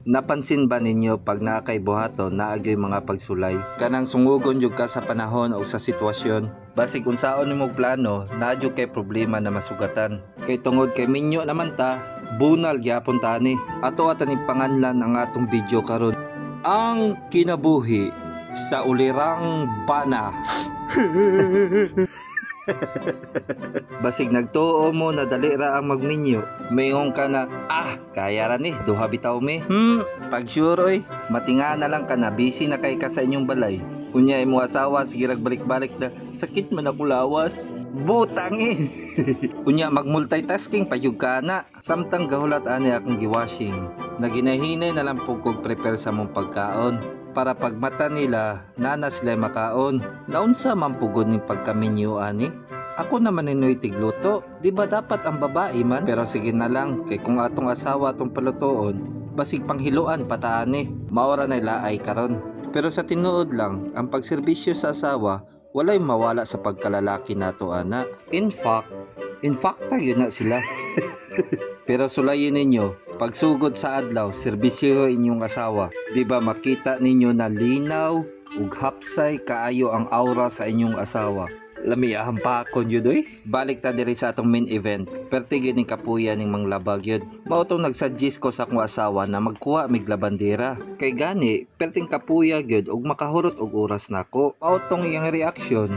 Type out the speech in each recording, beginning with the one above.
Napansin ba ninyo pag naa kay buhaton naagyoy mga pagsulay? Kanang sungugon jud ka sa panahon o sa sitwasyon. Basig unsaon nimo plano, naadyo kay problema na masugatan. Kay tungod kay minyo naman ta, bunal gyapon tani. Ato atan panganlan ang atong video karon. Ang kinabuhi sa ulirang bana. Basig nagtuo mo na dali ra ang magminyo, mayong ka na kaya ra ni duha bitaw me. Pag sure oy, matinga na lang ka na, busy na kay ka sa inyong balay. Kunya imo asawa sige balik-balik na sakit man ako lawas. Butang Kunya mag-multitasking payug ka na. Samtang gahulat ani akong giwashing. Naginahinay na lang pug kog prepare sa mong pagkaon para pag mata nila nana sila makaon. Naunsa man pugod ning pagkaminyo ani? Ako naman inoy tigluto, di ba dapat ang babae man? Pero sige na lang, kay kung atong asawa atong palutoon, basig panghiluan pataani, maora na ilaay karon. Pero sa tinuod lang, ang pagserbisyo sa asawa, walay mawala sa pagkalalaki nato ana. In fact tayo na sila. Pero sulayin ninyo, pagsugod sa adlaw, serbisyo inyong asawa. Di ba makita ninyo na linaw ug hapsay kaayo ang aura sa inyong asawa. Lamiyahan pa akon yun oy. Balik ta diri sa atong main event. Perti gyud ning kapuya ning manglabag yun. Mao tong nagsuggest ko sa akong asawa na magkuha mig labandera. Kay gani, perting kapuya gyud ug makahurot og oras nako. Mao tong iyang reaksyon.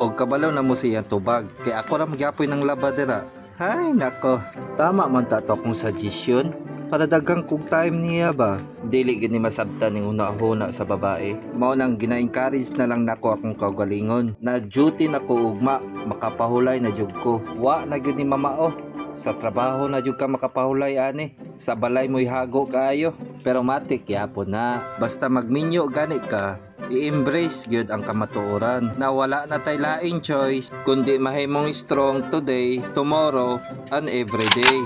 Og kabalaw na mo siyang tubag. Kay ako ra magyapoy ng labandera. Hay nako. Tama man ta to akong suggestion. Para dagang kung time niya ba, dili gini masabtan ning una-una sa babae. Mao nang gina-encourage na lang nako akong kaugalingon na duty nako ugma makapahulay na jud ko. Wa na gyud ni mamao, sa trabaho na jud ka makapahulay ani, sa balay mo'y hago kaayo. Pero matik yapon na, basta magminyo gani ka, i-embrace gyud ang kamatuoran na wala na tay laing choice kundi mahimong strong today, tomorrow and every day.